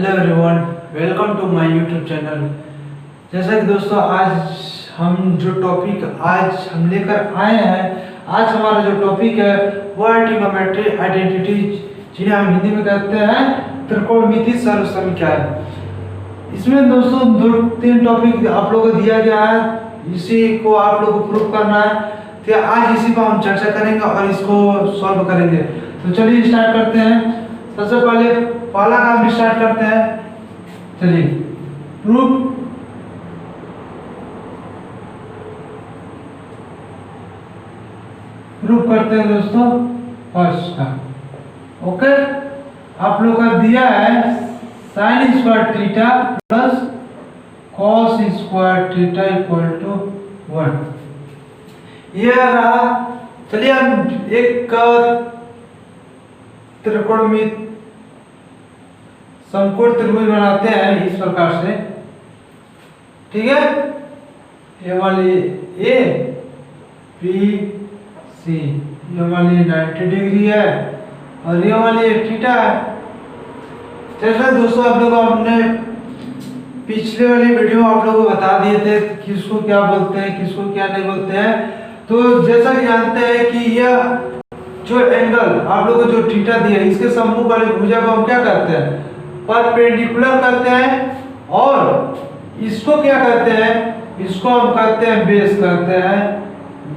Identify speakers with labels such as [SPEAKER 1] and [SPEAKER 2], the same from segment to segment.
[SPEAKER 1] Hello everyone, welcome to my YouTube channel. जैसा कि दोस्तों आज हम जो टॉपिक आज हम लेकर आए हैं, आज हमारा जो टॉपिक है वो है ट्रिग्नोमेट्री आइडेंटिटी, जिन्हें हम हिंदी में कहते हैं त्रिकोणमिति सर्वसमीकरण है। इसमें दोस्तों दो तीन टॉपिक आप लोगों को दिया गया है, इसी को आप लोगों को प्रूव करना है। तो आज इसी पर हम चर्चा करेंगे और इसको सॉल्व करेंगे। तो चलिए स्टार्ट करते हैं। सबसे पहले पहला काम स्टार्ट करते हैं। चलिए प्रूफ करते हैं दोस्तों। फर्स्ट का ओके, आप लोग का दिया है sine square theta plus cos square theta equal to 1। यह रहा। चलिए हम एक त्रिकोणमिति समकोण त्रिभुज बनाते हैं इस प्रकार से, ठीक है। ये वाली ए बी सी, ये वाली 90 डिग्री है और ये वाली थीटा है। जैसा दोस्तों आप लोगों को हमने पिछले वाली वीडियो आप लोगों को बता दिए थे किसको क्या बोलते हैं किसको क्या नहीं बोलते हैं। तो जैसा कि जानते हैं कि यह जो एंगल आप लोगों को जो थीटा दिया है, इसके सम्मुख वाली भुजा को हम क्या करते हैं, परपेंडिकुलर करते हैं। और इसको क्या करते हैं, इसको हम कहते हैं बेस करते हैं,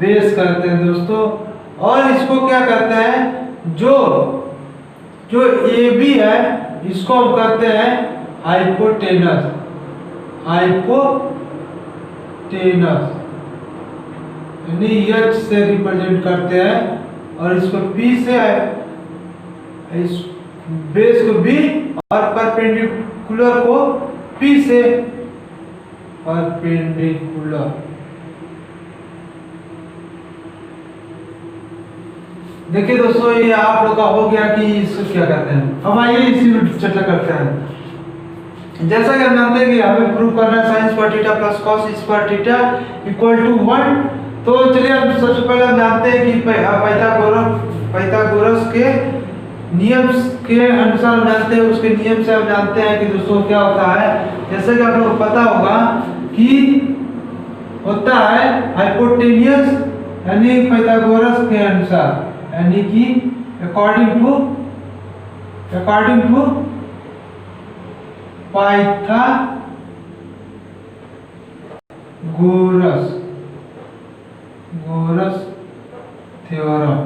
[SPEAKER 1] बेस करते हैं दोस्तों। और इसको क्या करते हैं, जो ए बी है इसको हम कहते हैं हाइपोटेनस, यानी एच से रिप्रेजेंट करते हैं। और इसको P से इस बेस को B और परपेंडिकुलर को P से परपेंडिकुलर। देखिए दोस्तों ये आप लोग का हो गया कि इसको क्या कहते हैं। अब आइए इसी में चर्चा करते हैं। जैसा कि हम जानते हैं कि हमें प्रूव करना है sine square theta plus cos square theta equal to 1। तो चलिए हम सबसे पहले हम जानते हैं कि पाइथागोरस के नियम के अनुसार हम जानते हैं, उसके नियम से हम जानते हैं कि दोस्तों क्या होता है। जैसे कि आप लोगों को पता होगा कि होता है हाइपोटेनियस, यानी पाइथागोरस के अनुसार, यानी कि अकॉर्डिंग टू पाइथागोरस थ्योरम।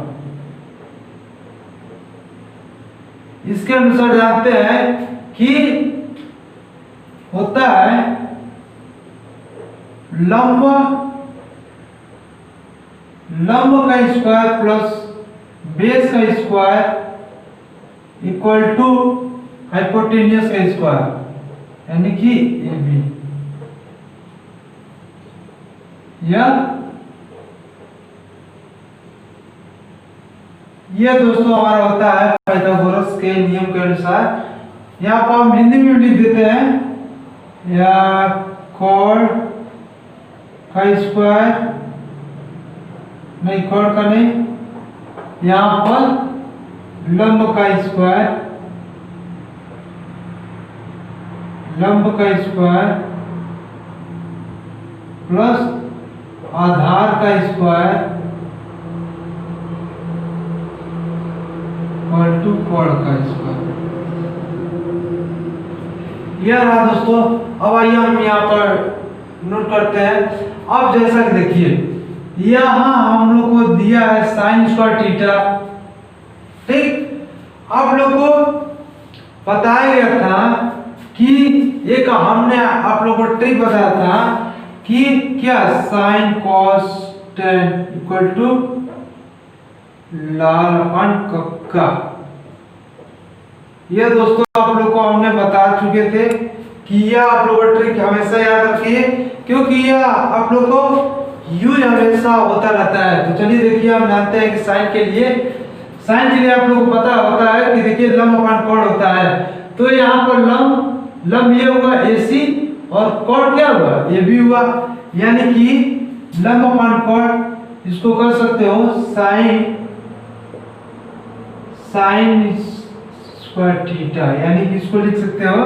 [SPEAKER 1] इसके अनुसार जानते हैं कि होता है लंब का स्क्वायर प्लस बेस का स्क्वायर इक्वल टू हाइपोटेनियस का स्क्वायर, यानी कि ए बी। यह दोस्तों हमारा होता है पाइथागोरस के नियम के अनुसार। यहाँ पर हम हिंदी में लिख देते हैं, या कॉड का स्क्वायर, नहीं कॉड का नहीं, यहाँ पर लंब का स्क्वायर प्लस आधार का स्क्वायर टू कॉड का स्क्वायर। यह रहा दोस्तों। अब आइए हम यहाँ पर नोट करते हैं। अब जैसा कि देखिए यहाँ हम लोग को दिया है साइन स्क्वायर थीटा, ठीक। आप लोग को बताया गया था कि एक हमने आप लोग को ट्रिक बताया था कि क्या sine cos ten equal to लाल अपन कक्का। यह दोस्तों आप लोग को हमने बता चुके थे कि यह आप लोग का ट्रिक हमेशा याद रखिए, क्योंकि यह आप लोग को यूज हमेशा होता रहता है। तो चलिए देखिए, हम जानते हैं कि साइन के लिए आप लोग को पता होता है कि देखिए लंब अपान कॉड होता है। तो यहाँ पर लंब ये हुआ AC और कॉड क्या हुआ, AB हुआ, यानी कि लंब अपान कॉड इसको कर सकते हो साइन स्क्वायर थीटा, यानी कि इसको लिख सकते हो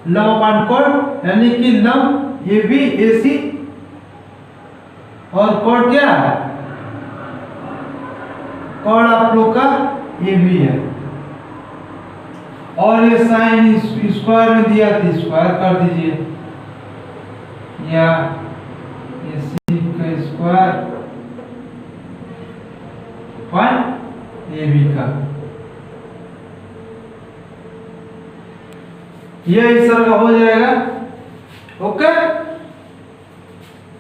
[SPEAKER 1] लंब अपान कोण, यानी कि लंब ए बी ए सी और कोण क्या है, कोण आप लोग का ए बी है, और ये साइन स्क्वायर में दिया थी, स्क्वायर कर दीजिए, या ए सी का स्क्वायर पॉइंट ए बी का, यह इस तरह का हो जाएगा। ओके,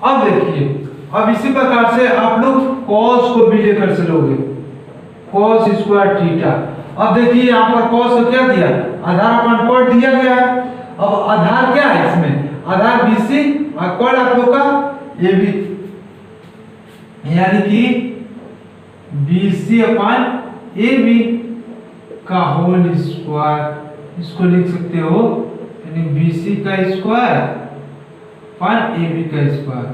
[SPEAKER 1] अब देखिए, अब इसी प्रकार से आप लोग cos को भी लेकर चलोगे, cos स्क्वायर थीटा। अब देखिए यहाँ पर cos को क्या दिया, आधार अपान कोण दिया गया है। अब आधार क्या है इसमें, आधार BC और कोण आप लोग का AB, यानी कि BC अपान AB का होल स्क्वायर, इसको लिख सकते हो, यानी BC का स्क्वायर अपान AB का स्क्वायर,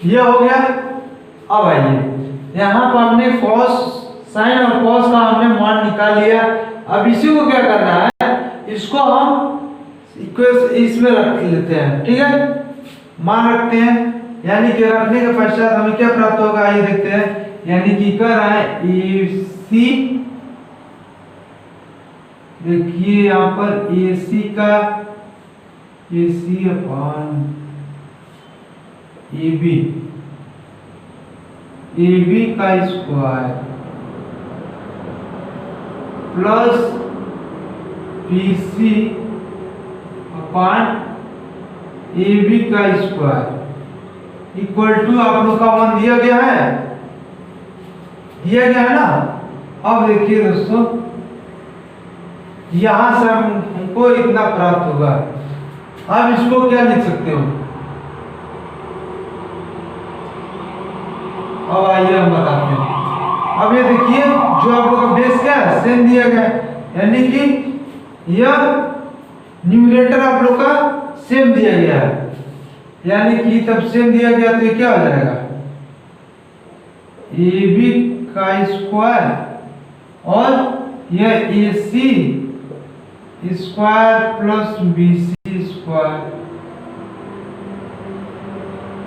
[SPEAKER 1] यह हो गया। अब आइए, यहाँ पर हमने cos साइन और cos का हमने मान निकाल लिया। अब इसी को क्या करना है, इसको हम इसमें रख लेते हैं, ठीक है, मान रखते हैं, यानी कि रखने के पश्चात हमें क्या प्राप्त होगा, आइए देखते हैं, यानी कि कर रहा है AC, देखिए यहाँ पर AC का AC अपान AB का स्क्वायर प्लस BC अपान AB का स्क्वायर इक्वल टू आप लोग का मान दिया गया है, ना। अब देखिए दोस्तों, यहां से हमको इतना प्राप्त होगा। अब इसको क्या लिख सकते हो, अब आइए हम बताते हैं। अब ये देखिए, जो आप लोग का बेस क्या है, सेम दिया गया है, यानी कि यह न्यूमरेटर आप लोग का सेम दिया गया है, यानी कि तब सेम दिया गया तो ये क्या हो जाएगा, AB का स्क्वायर और यह AC square plus BC square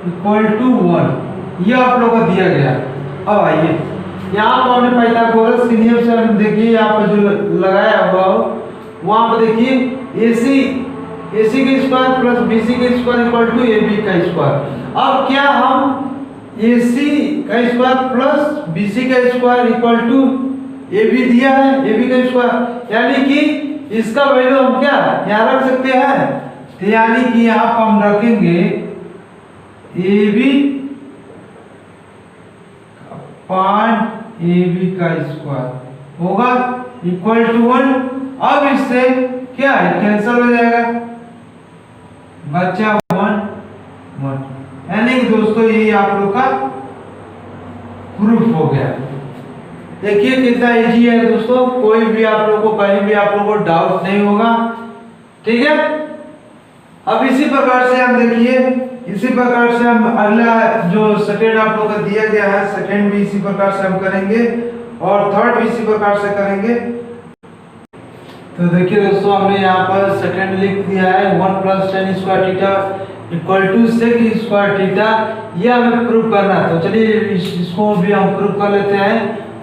[SPEAKER 1] equal to 1, यह आप लोग को दिया गया। अब आइए, यहाँ पर हमने पाइथागोरस के नियम से हम देखिए, यहाँ पर जो लगाया हुआ हो वहां पर देखिए AC के स्क्वायर प्लस BC के स्क्वायर इक्वल टू AB का स्क्वायर। अब क्या हम AC का स्क्वायर प्लस BC का स्क्वायर इक्वल टू AB दिया है, AB का स्क्वायर, यानी कि इसका वैल्यू हम क्या यहाँ रख सकते हैं, तो यानी कि यहाँ पर हम रखेंगे AB अपान AB का स्क्वायर होगा इक्वल टू 1। अब इससे क्या है, कैंसिल हो जाएगा, बचा 1, यानी कि दोस्तों ये आप लोग का प्रूफ हो गया। देखिए कितना इजी है दोस्तों, कोई भी आप लोग को कहीं भी आप लोग को डाउट नहीं होगा, ठीक है। अब इसी प्रकार से हम देखिए, इसी प्रकार से हम अगला जो सेकंड आप लोग का दिया गया है, सेकंड भी इसी प्रकार से हम करेंगे और थर्ड भी इसी प्रकार से करेंगे। तो देखिए दोस्तों, हमने यहाँ पर सेकंड लिख दिया है 1 plus tan square theta equal to sec square theta, यह हमें प्रूव करना है। तो चलिए इसको भी हम प्रूव कर लेते हैं।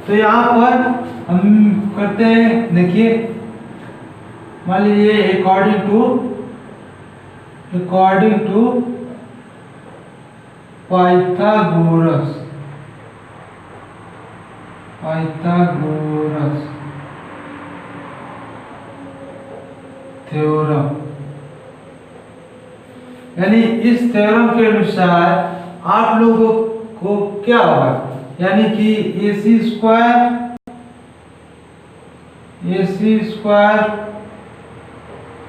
[SPEAKER 1] तो यहाँ पर हम करते हैं, देखिए मान लीजिए अकॉर्डिंग टू पाइथागोरस थ्योरम, यानी इस थ्योरम के अनुसार आप लोगों को क्या होगा, यानी कि AC square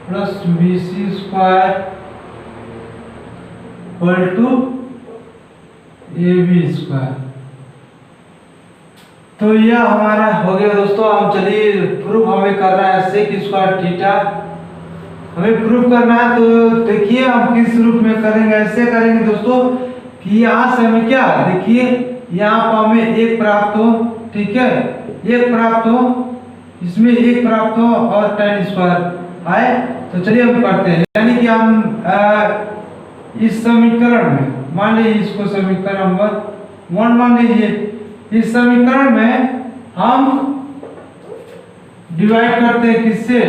[SPEAKER 1] plus BC square equal to AB square. तो यह हमारा हो गया दोस्तों। हम चलिए प्रूफ हमें कर रहा है sec स्क्वायर थीटा, हमें प्रूफ करना है। तो देखिए हम किस रूप में करेंगे, ऐसे करेंगे दोस्तों कि यहाँ से हमें क्या, देखिए यहाँ पर हमें एक प्राप्त हो, ठीक है, एक प्राप्त हो इसमें 1 प्राप्त हो और tan स्क्वायर आए। तो चलिए हम करते हैं, यानी कि हम इस समीकरण में मान लीजिए इसको समीकरण नंबर 1 मान लीजिए। इस समीकरण में हम डिवाइड करते हैं किससे,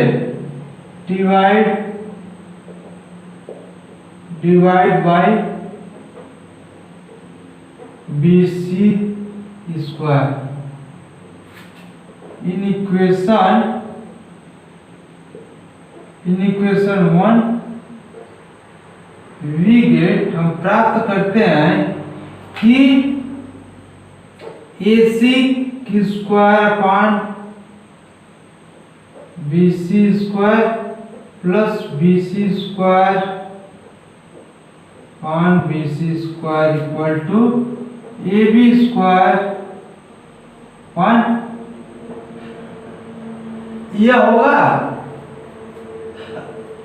[SPEAKER 1] divide by BC square. In equation 1 we get, हम प्राप्त करते हैं कि AC की square upon BC square plus BC square upon BC square equal to AB square upon, यह होगा।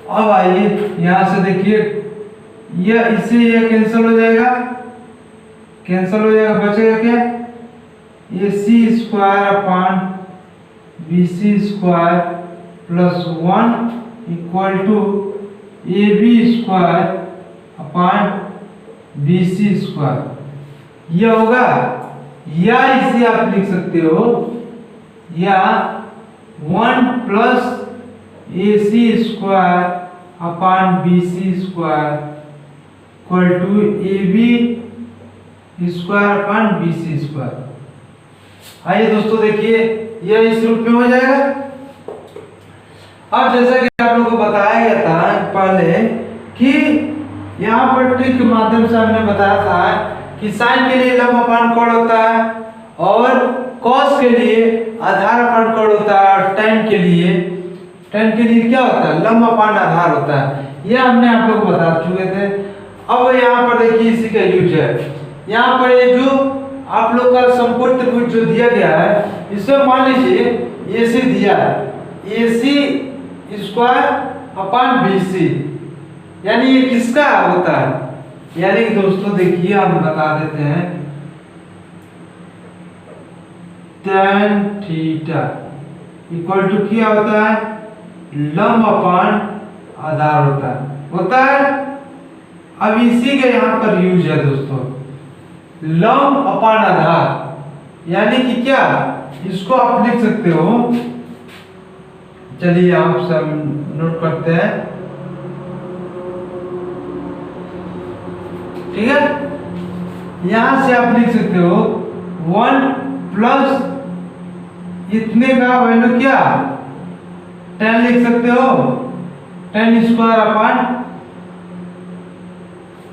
[SPEAKER 1] अब आइए यहां से देखिए, यह इससे यह कैंसिल हो जाएगा, बचेगा क्या, AC square upon BC square plus 1 equal to AB square upon BC square. यह होगा, या इसे आप लिख सकते हो, या 1 plus AC square upon BC square equal to AB square upon BC square. आइए दोस्तों देखिए, यह इस रूप में हो जाएगा। अब जैसा कि आप लोगों को बताया गया था पहले कि यहाँ पर ट्रिक के माध्यम से हमने बताया था कि साइन के लिए लंब अपान कोण होता है और कॉस के लिए आधार अपान कोण होता है, और tan के लिए क्या होता है, लंब अपान आधार होता है। यह हमने आप लोगों को बता चुके थे। अब यहाँ पर देखिए इसी का यूज है। यहाँ पर ये जो आप लोग का समकोण त्रिभुज जो दिया गया है, इसमें मान लीजिए AC दिया है, AC स्क्वायर अपान BC, यानी ये किसका होता है, यानी कि दोस्तों देखिए हम बता देते हैं, tan थीटा इक्वल टू क्या होता है, लंब अपान आधार होता है। अब इसी का यहाँ पर यूज है दोस्तों, लंब अपान आधार, यानी कि क्या, इसको आप लिख सकते हो। चलिए आप सब नोट करते हैं, ठीक है। यहां से आप लिख सकते हो 1 प्लस इतने का वैल्यू क्या, tan लिख सकते हो, tan square upon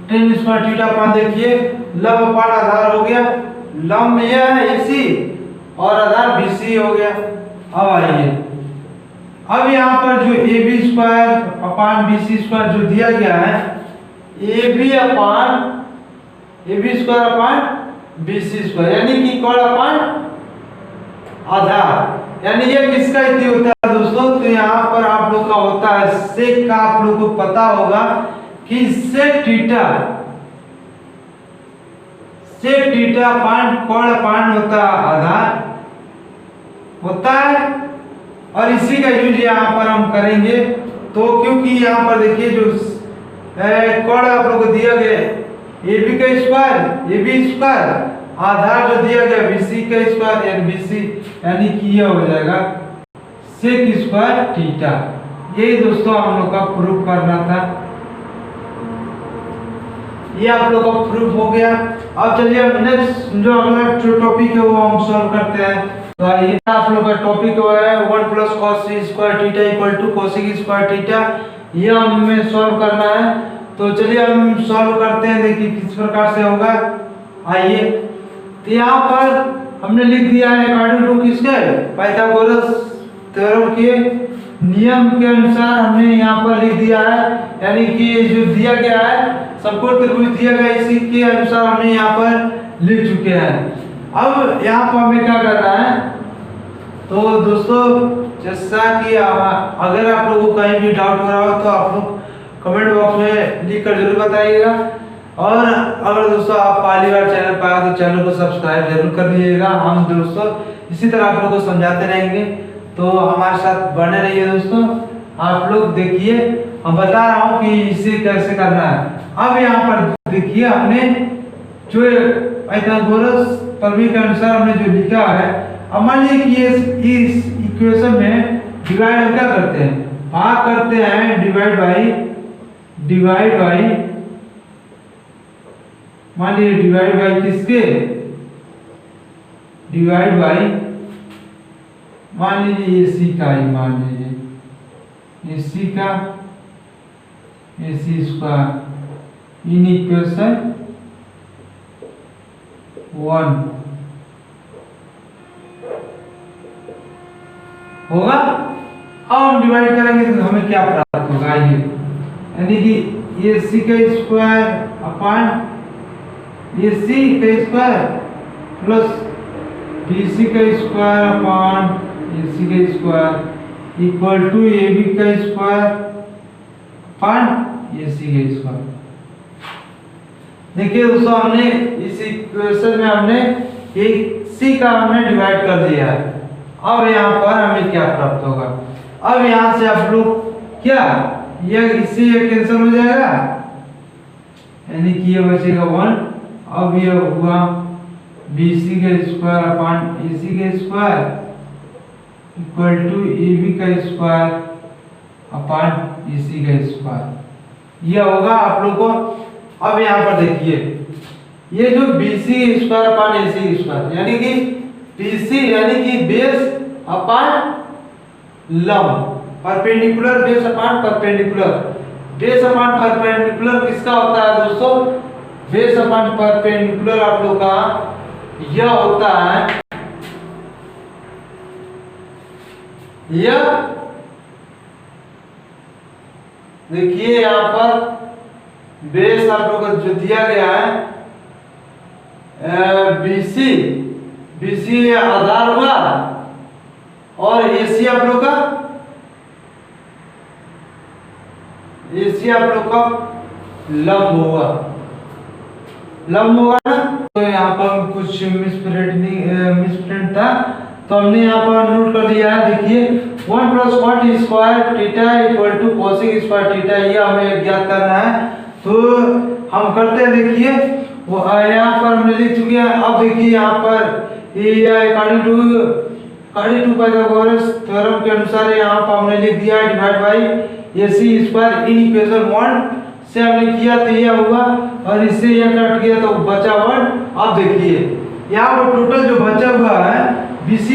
[SPEAKER 1] theta upon, देखिए लंब अपान आधार हो गया, लंब यह है AC और आधार BC हो गया। अब आइए, अब यहाँ पर जो AB square upon BC square जो दिया गया है, AB square upon BC square, यानी कि कोण अपान आधार, यानी ये किसका इति होता है दोस्तों, तो यहाँ पर आप लोग का होता है सेक का, आप लोग को पता होगा कि सेक थीटा अपान कोण अपान होता आधार होता है। और इसी का यूज यहाँ पर हम करेंगे। तो क्योंकि यहाँ पर देखिए जो कोण आप लोग को दिया गया AB का स्क्वायर आधार जो दिया गया BC का स्क्वायर NBC, यानी कि यह हो जाएगा सेक स्क्वायर थीटा। यही दोस्तों हम लोग का प्रूफ करना था, ये आप लोग का प्रूफ हो गया। अब चलिए नेक्स्ट जो अगला टॉपिक है वो हम सॉल्व करते हैं। तो आइए, आप लोग का टॉपिक है 1 plus cos square theta equal to cosec square theta, ये हमें सॉल्व करना है। तो चलिए हम सॉल्व करते हैं, देखिए किस प्रकार से होगा। आइए, तो यहाँ पर हमने लिख दिया है अकॉर्डिंग टू किसके, पाइथागोरस थ्योरम के नियम के अनुसार हमने यहाँ पर लिख दिया है, यानी कि जो दिया गया है समकोण त्रिभुज दिया गया, इसी के अनुसार हमने यहाँ पर लिख चुके हैं। अब यहाँ पर हमें क्या करना है, तो दोस्तों जैसा कि अगर आप लोगों को कहीं भी डाउट हो रहा हो तो आप लोग कमेंट बॉक्स में लिख कर जरूर बताइएगा। और अगर दोस्तों आप पहली बार चैनल पर आए तो चैनल को सब्सक्राइब जरूर कर लीजिएगा। हम दोस्तों इसी तरह आप लोगों को समझाते रहेंगे। तो हमारे साथ बने रहिए दोस्तों। आप लोग देखिए, हम बता रहा हूँ कि इसे कैसे करना है। अब यहाँ पर देखिए, हमने जो पाइथागोरस प्रमेय के अनुसार हमने जो लिखा है, अब मान लीजिए कि इस इक्वेशन में डिवाइड हम क्या करते हैं, भाग करते हैं डिवाइड बाई मान लीजिए डिवाइड बाई किसके, डिवाइड बाई मान लीजिए AC का ही, मान लीजिए AC का AC स्क्वायर इन इक्वेशन 1 होगा। अब हम डिवाइड करेंगे तो हमें क्या प्राप्त होगा, ये यानी कि AC का स्क्वायर अपॉन AC का स्क्वायर प्लस BC का स्क्वायर अपॉन AC का स्क्वायर इक्वल टू AB का स्क्वायर अपॉन AC का स्क्वायर। देखिए दोस्तों, हमने इस इक्वेशन में हमने AC का हमने डिवाइड कर दिया है। अब यहाँ पर हमें क्या प्राप्त होगा, अब यहाँ से आप लोग क्या, यह इससे ये कैंसिल हो जाएगा, यानी कि ये बचेगा 1। अब यह हुआ BC का स्क्वायर अपॉन AC का स्क्वायर इक्वल टू AB का स्क्वायर अपॉन AC का स्क्वायर, यह होगा आप लोग को। अब यहाँ पर देखिए, ये जो BC square upon AC square यानी कि BC यानी कि बेस अपॉन लंब, perpendicular base upon perpendicular, base upon perpendicular किसका होता है दोस्तों, बेस अपॉन परपेंडिकुलर आप लोग का यह होता है, यह देखिए यहाँ पर बेस आप लोग को जो दिया गया है BC आधार होगा और AC आप लोग का लंब होगा, लंब होगा ना। तो यहाँ पर कुछ मिसप्रिंट था, तो हमने यहाँ पर नोट कर दिया है। देखिए 1 + cot square theta equal to cosec square theta, ये हमें ज्ञात करना है। तो हम करते हैं, देखिए वो यहाँ पर हमने लिख चुके हैं। अब देखिए यहाँ पर ये अकॉर्डिंग टू पाइथागोरस थ्योरम के अनुसार यहाँ पर हमने लिख दिया है divide by AC square in equation 1 से हमने किया तो ये होगा, और इससे ये कट गया तो बचा 1। अब देखिए यहाँ पर टोटल जो बचा हुआ है BC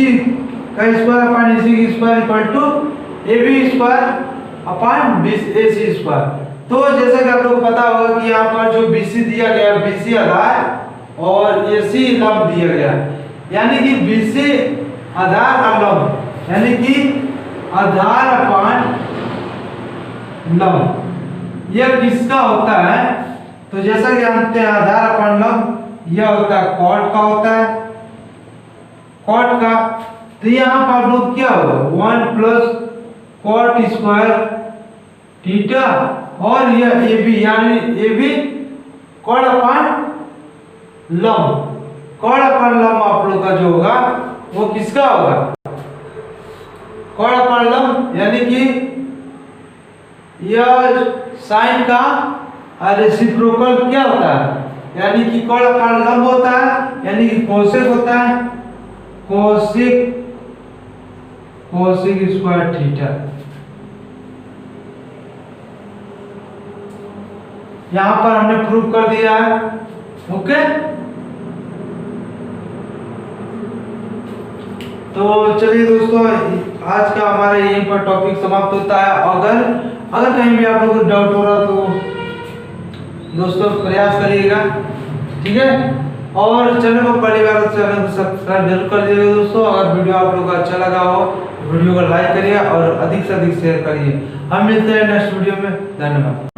[SPEAKER 1] का स्क्वायर अपॉन AC का square equal to AB square upon AC square. तो जैसा कि आप लोग को पता होगा कि यहाँ पर जो BC दिया गया, BC आधार और AC लंब दिया गया, यानी कि BC आधार और लंब यानी कि आधार अपॉन लंब, यह किसका होता है, तो जैसा कि जानते हैं आधार अपॉन लंब यह होता है कॉट का होता है, कॉट का। तो यहाँ पर आप लोग क्या होगा 1 + cot स्क्वायर थीटा और यह AB यानी AB कॉट अपॉन लंब, कॉट अपॉन लंब आप लोग का जो होगा वो किसका होगा, कॉट अपॉन लंब, यानी कि यह साइन का रेसिप्रोकल क्या होता है, यानी कि कॉट अपॉन लंब होता है, यानी कि कोसेक होता है, कोसेक स्क्वायर थीटा। यहाँ पर हमने प्रूव कर दिया है। ओके, तो चलिए दोस्तों, आज का हमारा यहीं पर टॉपिक समाप्त होता है। अगर कहीं भी आप लोगों को डाउट हो रहा तो दोस्तों प्रयास करिएगा, ठीक है। और चैनल को पहली बार चैनल को सब्सक्राइब जरूर कर दीजिएगा दोस्तों। अगर वीडियो आप लोगों को अच्छा लगा हो वीडियो को लाइक करिए और अधिक से अधिक शेयर करिए। हम मिलते हैं नेक्स्ट वीडियो में, धन्यवाद।